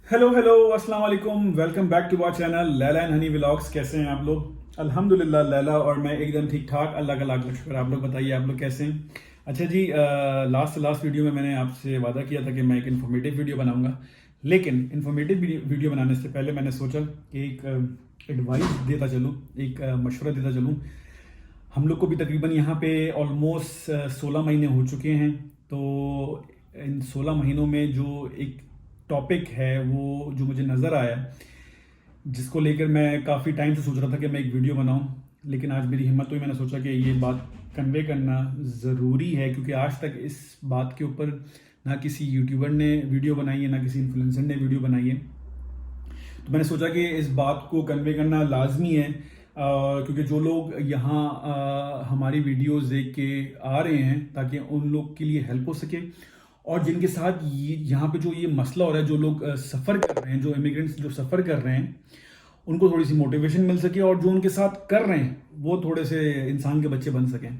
Hello hello अस्सलाम वालेकुम, welcome back to our channel Laila and Honey vlogs. कैसे हैं आप लोग? अल्हम्दुलिल्लाह लैला और मैं एकदम ठीक ठाक, अल्लाह का लाख लाख शुक्र। आप लोग बताइए, आप लोग कैसे हैं? अच्छा जी, लास्ट वीडियो में मैंने आपसे वादा किया था कि मैं एक इन्फॉर्मेटिव वीडियो बनाऊंगा, लेकिन इन्फॉर्मेटिव वीडियो बनाने से पहले मैंने सोचा कि एक एडवाइस देता चलूँ, एक मशवरा देता चलूँ। हम लोग को भी तकरीबन यहाँ पे ऑलमोस्ट 16 महीने हो चुके हैं। तो इन 16 महीनों में जो एक टॉपिक है वो जो मुझे नज़र आया, जिसको लेकर मैं काफ़ी टाइम से सोच रहा था कि मैं एक वीडियो बनाऊं, लेकिन आज मेरी हिम्मत हुई। मैंने सोचा कि ये बात कन्वे करना ज़रूरी है, क्योंकि आज तक इस बात के ऊपर ना किसी यूट्यूबर ने वीडियो बनाई है, ना किसी इन्फ्लुएंसर ने वीडियो बनाई है। तो मैंने सोचा कि इस बात को कन्वे करना लाजमी है, क्योंकि जो लोग यहाँ हमारी वीडियोस देख के आ रहे हैं, ताकि उन लोग के लिए हेल्प हो सके। और जिनके साथ यहाँ पे जो ये मसला हो रहा है, जो लोग सफ़र कर रहे हैं, जो इमिग्रेंट्स जो सफ़र कर रहे हैं, उनको थोड़ी सी मोटिवेशन मिल सके, और जो उनके साथ कर रहे हैं वो थोड़े से इंसान के बच्चे बन सकें।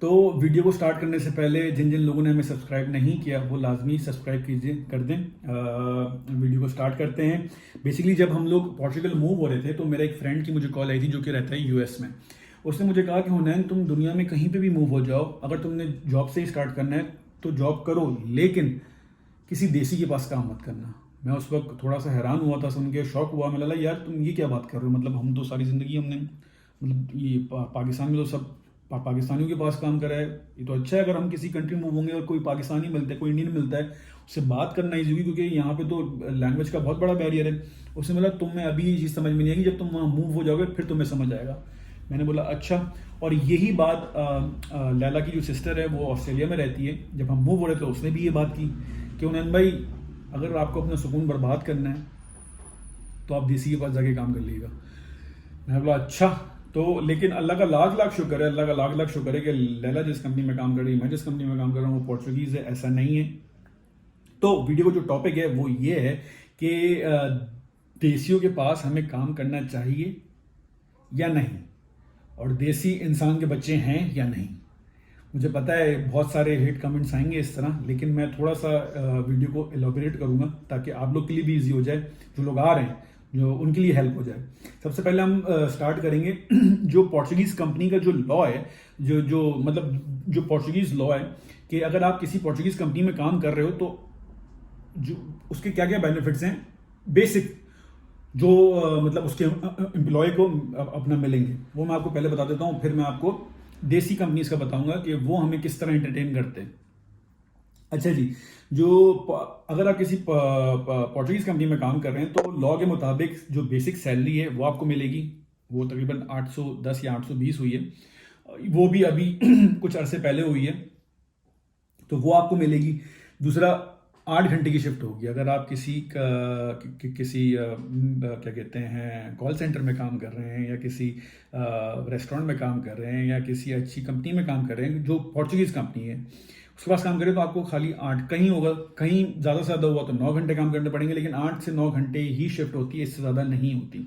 तो वीडियो को स्टार्ट करने से पहले जिन जिन लोगों ने हमें सब्सक्राइब नहीं किया वो लाजमी सब्सक्राइब कीजिए, कर दें। वीडियो को स्टार्ट करते हैं। बेसिकली जब हम लोग पोर्चुगल मूव हो रहे थे तो मेरा एक फ्रेंड की मुझे कॉल आई थी, जो कि रहता है यूएस में। उसने मुझे कहा कि हुनैन, तुम दुनिया में कहीं पे भी मूव हो जाओ, अगर तुमने जॉब से ही स्टार्ट करना है तो जॉब करो, लेकिन किसी देसी के पास काम मत करना। मैं उस वक्त थोड़ा सा हैरान हुआ था, सुन के शौक हुआ। मैं लगा यार तुम ये क्या बात कर रहे हो, मतलब हम तो सारी ज़िंदगी हमने मतलब ये पाकिस्तान में तो सब पाकिस्तानियों के पास काम करा है। ये तो अच्छा है अगर हम किसी कंट्री मूव होंगे और कोई पाकिस्तानी मिलता है, कोई इंडियन मिलता है, उससे बात करना ईजी होगी, क्योंकि यहाँ पे तो लैंग्वेज का बहुत बड़ा बैरियर है। उसने बोला तुम्हें अभी ये चीज़ समझ में नहीं आएगी, जब तुम वहाँ मूव हो जाओगे फिर तुम्हें समझ आएगा। मैंने बोला अच्छा। और यही बात लैला की जो सिस्टर है वो ऑस्ट्रेलिया में रहती है, जब हम मूव हो रहे थे तो उसने भी ये बात की कि उन्नयन भाई, अगर आपको अपना सुकून बर्बाद करना है तो आप देसी के पास जाके काम कर लीजिएगा। मैंने बोला अच्छा। तो लेकिन अल्लाह का लाख लाख शुक्र है, अल्लाह का लाख लाख शुक्र है कि लैला जिस कंपनी में काम कर रही है, मैं जिस कंपनी में काम कर रहा हूँ वो पोर्चुगीज़ है, ऐसा नहीं है। तो वीडियो का जो टॉपिक है वो ये है कि देसियों के पास हमें काम करना चाहिए या नहीं, और देसी इंसान के बच्चे हैं या नहीं। मुझे पता है बहुत सारे हेट कमेंट्स आएंगे इस तरह, लेकिन मैं थोड़ा सा वीडियो को एलोबरेट करूंगा ताकि आप लोग के लिए भी इजी हो जाए, जो लोग आ रहे हैं जो उनके लिए हेल्प हो जाए। सबसे पहले हम स्टार्ट करेंगे जो पोर्चुगीज़ कंपनी का जो लॉ है, जो जो मतलब जो पोर्चुगीज़ लॉ है, कि अगर आप किसी पोर्चुगीज़ कंपनी में काम कर रहे हो तो जो उसके क्या क्या बेनिफिट्स हैं, बेसिक जो मतलब उसके एम्प्लॉय को अपना मिलेंगे, वो मैं आपको पहले बता देता हूँ। फिर मैं आपको देसी कंपनीज का बताऊंगा कि वो हमें किस तरह एंटरटेन करते हैं। अच्छा जी, अगर आप किसी पोर्चुगीज कंपनी में काम कर रहे हैं तो लॉ के मुताबिक जो बेसिक सैलरी है वो आपको मिलेगी। वो तकरीबन 810 या 820 हुई है, वो भी अभी कुछ अरसे पहले हुई है, तो वो आपको मिलेगी। दूसरा, 8 घंटे की शिफ्ट होगी। अगर आप किसी क्या कहते हैं कॉल सेंटर में काम कर रहे हैं, या किसी रेस्टोरेंट में काम कर रहे हैं, या किसी अच्छी कंपनी में काम कर रहे हैं जो पोर्चुगीज़ कंपनी है, उसके पास काम करें तो आपको खाली 8, कहीं होगा कहीं ज़्यादा से ज़्यादा हुआ तो 9 घंटे काम करने पड़ेंगे, लेकिन 8 से 9 घंटे ही शिफ्ट होती है, इससे ज़्यादा नहीं होती।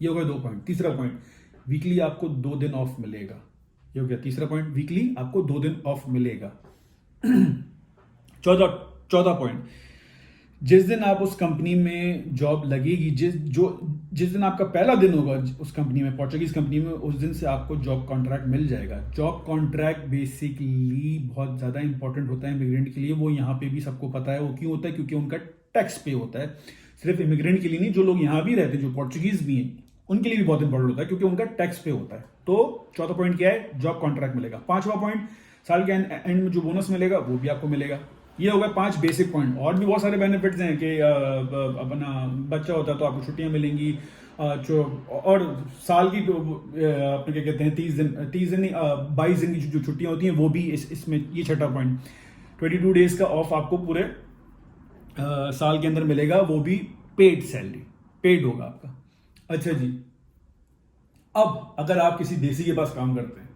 ये हो गया 2 पॉइंट। तीसरा पॉइंट, वीकली आपको 2 दिन ऑफ मिलेगा। ये हो गया तीसरा पॉइंट, वीकली आपको 2 दिन ऑफ मिलेगा। 14 पॉइंट, जिस दिन आप उस कंपनी में जॉब लगेगी, जिस दिन आपका पहला दिन होगा उस कंपनी में, पोर्चुगीज कंपनी में, उस दिन से आपको जॉब कॉन्ट्रैक्ट मिल जाएगा। जॉब कॉन्ट्रैक्ट बेसिकली बहुत ज़्यादा इंपॉर्टेंट होता है इमिग्रेंट के लिए। वो यहाँ पे भी सबको पता है वो क्यों होता है, क्योंकि उनका टैक्स पे होता है। सिर्फ इमिग्रेंट के लिए नहीं, जो लोग यहाँ भी रहते हैं, जो पोर्चुगीज भी हैं, उनके लिए भी बहुत इंपॉर्टेंट होता है, क्योंकि उनका टैक्स पे होता है। तो चौथा पॉइंट क्या है? जॉब कॉन्ट्रैक्ट मिलेगा। पांचवा पॉइंट, साल के एंड में जो बोनस मिलेगा वो भी आपको मिलेगा। ये हो गया 5 बेसिक पॉइंट। और भी बहुत सारे बेनिफिट्स हैं कि अपना बच्चा होता है तो आपको छुट्टियां मिलेंगी, और साल की अपने क्या कहते हैं 30 दिन नहीं, 22 दिन की जो छुट्टियां होती हैं वो भी इसमें। ये छठा पॉइंट, 22 डेज का ऑफ आपको पूरे साल के अंदर मिलेगा, वो भी पेड सैलरी, पेड होगा आपका। अच्छा जी, अब अगर आप किसी देसी के पास काम करते हैं,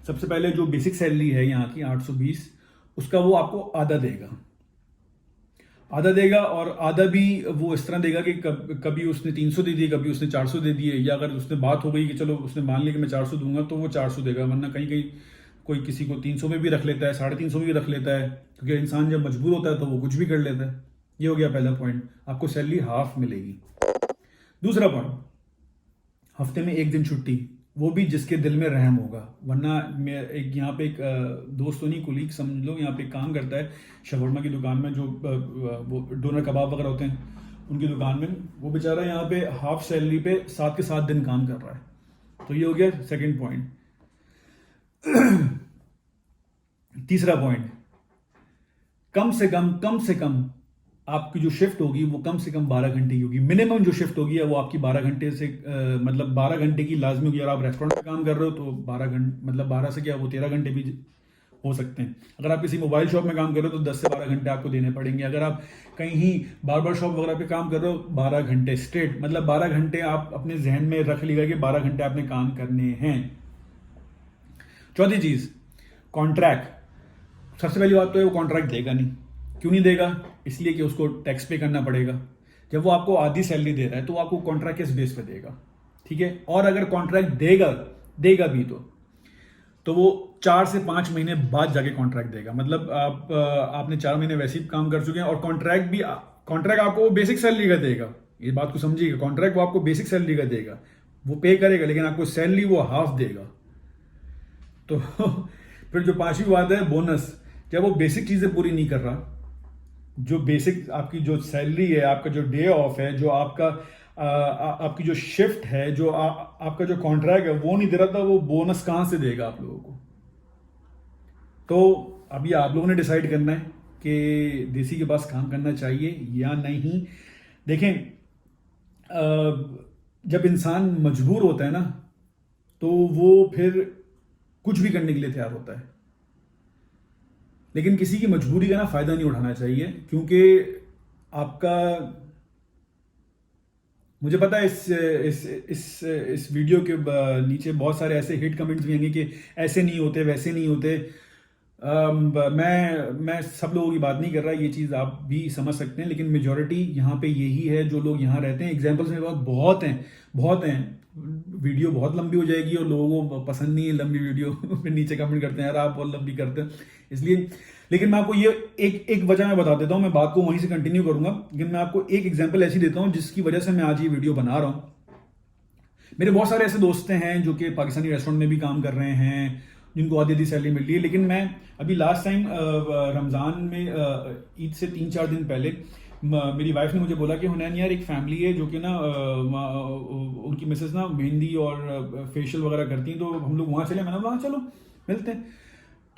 सबसे पहले जो बेसिक सैलरी है यहाँ की 820, उसका वो आपको आधा देगा। और आधा भी वो इस तरह देगा कि कभी उसने 300 दे दिए, कभी उसने 400 दे दिए, या अगर उसने बात हो गई कि चलो उसने मान लिया कि मैं 400 दूंगा तो वो 400 देगा, वरना कहीं कहीं कोई किसी को 300 में भी रख लेता है, 350 में भी रख लेता है, क्योंकि इंसान जब मजबूर होता है तो वो कुछ भी कर लेता है। ये हो गया पहला पॉइंट, आपको सैलरी हाफ मिलेगी। दूसरा पॉइंट, हफ्ते में एक दिन छुट्टी, वो भी जिसके दिल में रहम होगा। वरना मैं एक यहाँ पे एक दोस्त तो नहीं, कुलीग समझ लो, यहाँ पे काम करता है शवरमा की दुकान में, जो वो डोनर कबाब वगैरह होते हैं उनकी दुकान में, वो बेचारा यहाँ पे हाफ सैलरी पे 7 के 7 दिन काम कर रहा है। तो ये हो गया सेकंड पॉइंट। तीसरा पॉइंट, कम से कम आपकी जो शिफ्ट होगी वो कम से कम 12 घंटे की होगी। मिनिमम जो शिफ्ट होगी वो आपकी 12 घंटे से मतलब 12 घंटे की लाजमी होगी। अगर आप रेस्टोरेंट में काम कर रहे हो तो 12 घंटे, मतलब 12 से क्या वो 13 घंटे भी हो सकते हैं। अगर आप किसी मोबाइल शॉप में काम कर रहे हो तो 10 से 12 घंटे आपको देने पड़ेंगे। अगर आप कहीं बार्बर शॉप वगैरह पे काम कर रहे हो 12 घंटे स्ट्रेट, मतलब 12 घंटे आप अपने जहन में रख लीजिए कि 12 घंटे आपने काम करने हैं। चौथी चीज, कॉन्ट्रैक्ट। सबसे पहली बात तो है वो कॉन्ट्रैक्ट देगा नहीं। क्यों नहीं देगा? इसलिए कि उसको टैक्स पे करना पड़ेगा। जब वो आपको आधी सैलरी दे रहा है तो वो आपको कॉन्ट्रैक्ट किस बेस पे देगा? ठीक है। और अगर कॉन्ट्रैक्ट देगा भी तो वो 4 से 5 महीने बाद जाके कॉन्ट्रैक्ट देगा। मतलब आपने 4 महीने वैसे ही काम कर चुके हैं और कॉन्ट्रैक्ट आपको बेसिक सैलरी का देगा। ये बात को समझिएगा, कॉन्ट्रैक्ट वो आपको बेसिक सैलरी का देगा, वो पे करेगा, लेकिन आपको सैलरी वो हाफ देगा। तो फिर जो पांचवी बात है बोनस, जब वो बेसिक चीजें पूरी नहीं कर रहा, जो बेसिक आपकी जो सैलरी है, आपका जो डे ऑफ है, जो आपकी जो शिफ्ट है, जो आपका जो कॉन्ट्रैक्ट है वो नहीं दे रहा था, वो बोनस कहां से देगा आप लोगों को? तो अभी आप लोगों ने डिसाइड करना है कि देसी के पास काम करना चाहिए या नहीं। देखें, जब इंसान मजबूर होता है ना तो वो फिर कुछ भी करने के लिए तैयार होता है, लेकिन किसी की मजबूरी का ना फायदा नहीं उठाना चाहिए। क्योंकि आपका, मुझे पता है इस वीडियो के नीचे बहुत सारे ऐसे हिट कमेंट्स भी आएंगे कि ऐसे नहीं होते, वैसे नहीं होते। मैं सब लोगों की बात नहीं कर रहा, ये चीज़ आप भी समझ सकते हैं, लेकिन मेजॉरिटी यहाँ पे यही है जो लोग यहाँ रहते हैं। एग्जाम्पल्स मेरे पास बहुत हैं। वीडियो बहुत लंबी हो जाएगी और लोगों को पसंद नहीं है लंबी वीडियो। फिर नीचे कमेंट करते हैं यार आप बहुत लंबी करते हैं, इसलिए। लेकिन मैं आपको ये एक वजह मैं बता देता हूँ, मैं बात को वहीं से कंटिन्यू करूंगा, लेकिन मैं आपको एक एग्जाम्पल ऐसी देता हूँ जिसकी वजह से मैं आज ये वीडियो बना रहा हूँ। मेरे बहुत सारे ऐसे दोस्त हैं जो कि पाकिस्तानी रेस्टोरेंट में भी काम कर रहे हैं, जिनको आधी सैलरी मिल रही है। लेकिन मैं अभी लास्ट टाइम रमज़ान में ईद से 3-4 दिन पहले मेरी वाइफ ने मुझे बोला कि हुनैन यार एक फैमिली है जो कि ना उनकी मिसेस ना मेहंदी और फेशियल वगैरह करती हैं, तो हम लोग वहाँ चले। मैंने बोला हाँ चलो मिलते हैं।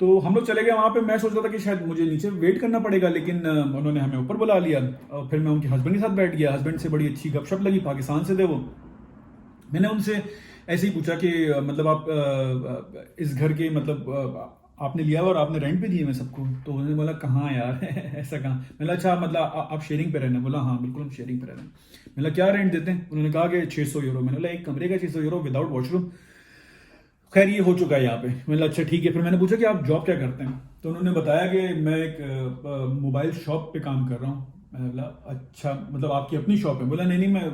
तो हम लोग चले गए वहाँ पे। मैं सोच रहा था कि शायद मुझे नीचे वेट करना पड़ेगा, लेकिन उन्होंने हमें ऊपर बुला लिया और फिर मैं उनके हस्बैंड के साथ बैठ गया। हस्बैंड से बड़ी अच्छी गपशप लगी, पाकिस्तान से थे वो। मैंने उनसे ऐसे ही पूछा कि मतलब आप इस घर के मतलब आपने लिया और आपने रेंट पे दिए मैं सबको? तो उन्होंने बोला कहाँ यार ऐसा कहाँ? मैंने अच्छा मतलब आप शेयरिंग पे रहना? बोला हाँ बिल्कुल हम शेयरिंग पे रहना। मैंने क्या रेंट देते हैं? उन्होंने कहा कि 600 यूरो। मैंने बोला एक कमरे का 600 यूरो विदाउट वॉशरूम? खैर ये हो चुका है यहाँ पे। मैंने अच्छा ठीक है। फिर मैंने पूछा कि आप जॉब क्या करते हैं? तो उन्होंने बताया कि मैं एक मोबाइल शॉप पे काम कर रहा हूँ। मैंने बोला अच्छा मतलब आपकी अपनी शॉप है? बोला नहीं मैं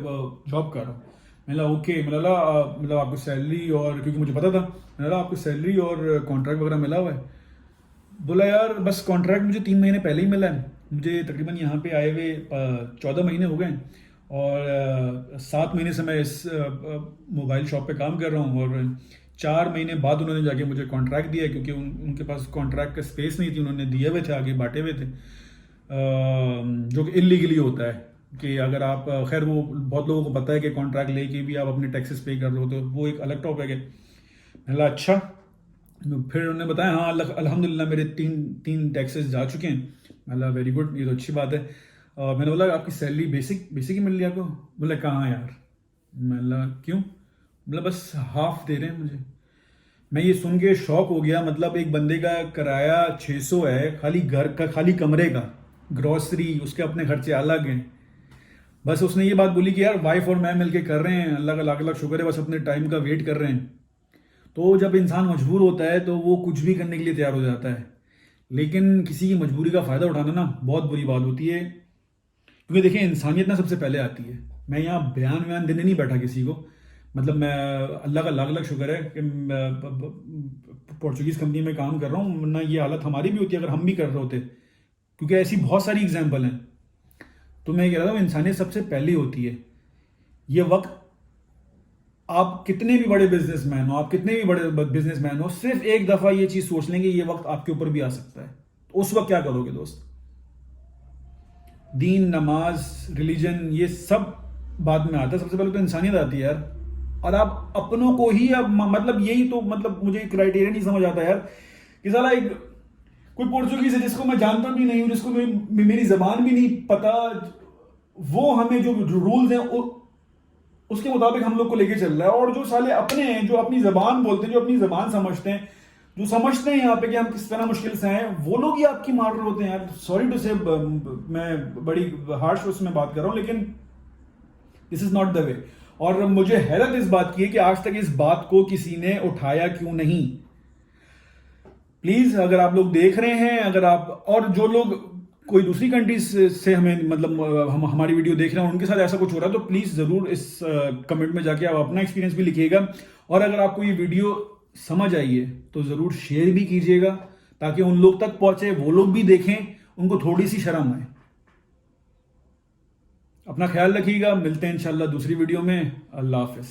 जॉब कर रहा हूँ। मैंने बोला ओके। मैंने बोला मतलब आपको सैलरी और, क्योंकि मुझे पता था, मैंने बोला आपको सैलरी और कॉन्ट्रैक्ट वगैरह मिला हुआ है? बोला यार बस कॉन्ट्रैक्ट मुझे 3 महीने पहले ही मिला है। मुझे तकरीबन यहाँ पे आए हुए 14 महीने हो गए और 7 महीने से मैं इस मोबाइल शॉप पे काम कर रहा हूँ और 4 महीने बाद उन्होंने जाके मुझे कॉन्ट्रैक्ट दिया, क्योंकि उनके पास कॉन्ट्रैक्ट का स्पेस नहीं थी, उन्होंने दिए हुए थे, आगे बांटे हुए थे, जो कि इलीगली होता है कि अगर आप, खैर वो बहुत लोगों को पता है कि कॉन्ट्रैक्ट लेके भी आप अपने टैक्सेस पे कर रहे हो, तो वो एक अलग टॉपिक है। मैंने बोला अच्छा। फिर उन्होंने बताया हाँ अल्हम्दुलिल्लाह मेरे तीन टैक्सेस जा चुके हैं। मैंने बोला वेरी गुड, ये तो अच्छी बात है। मैंने बोला आपकी सैलरी बेसिक ही मिल रही है आपको? बोला कहाँ यार? मैंने बोला क्यों? मतलब बस हाफ दे रहे हैं मुझे। मैं ये सुन के शॉक हो गया। मतलब एक बंदे का किराया 600 है, खाली घर का, खाली कमरे का, ग्रॉसरी, उसके अपने खर्चे अलग हैं। बस उसने ये बात बोली कि यार वाइफ और मैं मिलके कर रहे हैं, अल्लाह का लाख लाख शुक्र है, बस अपने टाइम का वेट कर रहे हैं। तो जब इंसान मजबूर होता है तो वो कुछ भी करने के लिए तैयार हो जाता है, लेकिन किसी की मजबूरी का फायदा उठाना ना बहुत बुरी बात होती है। क्योंकि देखिए इंसानियत ना सबसे पहले आती है। मैं यहाँ बयान देने नहीं बैठा किसी को, मतलब मैं, अल्लाह का लाख लाख शुक्र है कि पोर्चुगीज़ कंपनी में काम कर रहा हूँ, वरना ये हालत हमारी भी होती है अगर हम भी कर रहे होते। क्योंकि ऐसी बहुत सारी एग्जाम्पल हैं। तो मैं कह रहा हूँ इंसानियत सबसे पहली होती है। ये वक्त, आप कितने भी बड़े बिजनेसमैन हो, आप कितने भी बड़े बिजनेसमैन हो, सिर्फ एक दफा ये चीज सोच लेंगे ये वक्त आपके ऊपर भी आ सकता है, तो उस वक्त क्या करोगे दोस्त? दीन, नमाज, रिलीजन, ये सब बाद में आता है, सबसे पहले तो इंसानियत आती है यार। और आप अपनों को ही अब मतलब यही तो मतलब मुझे क्राइटेरिया नहीं समझ आता यार कि साला एक कोई पोर्चुगीज है जिसको मैं जानता भी नहीं हूं, जिसको मेरी जबान भी नहीं पता, वो हमें जो रूल्स हैं उसके मुताबिक हम लोग को लेके चल रहा है। और जो साले अपने हैं, जो अपनी जबान बोलते हैं, जो अपनी जबान समझते हैं, जो समझते हैं यहाँ पे कि हम किस तरह मुश्किल से हैं, वो लोग ही आपकी मार रहे होते हैं यार। सॉरी टू से, मैं बड़ी हार्श उसमें बात कर रहा हूं, लेकिन this is not the way. और मुझे हैरत इस बात की है कि आज तक इस बात को किसी ने उठाया क्यों नहीं। प्लीज, अगर आप लोग देख रहे हैं, अगर आप और जो लोग कोई दूसरी कंट्रीज से हमें मतलब हमारी वीडियो देख रहे हैं, उनके साथ ऐसा कुछ हो रहा है, तो प्लीज जरूर इस कमेंट में जाके आप अपना एक्सपीरियंस भी लिखिएगा। और अगर आपको ये वीडियो समझ आई है तो जरूर शेयर भी कीजिएगा, ताकि उन लोग तक पहुंचे, वो लोग भी देखें, उनको थोड़ी सी शर्म आए। अपना ख्याल रखिएगा, मिलते हैं इंशाल्लाह दूसरी वीडियो में। अल्लाह हाफिज।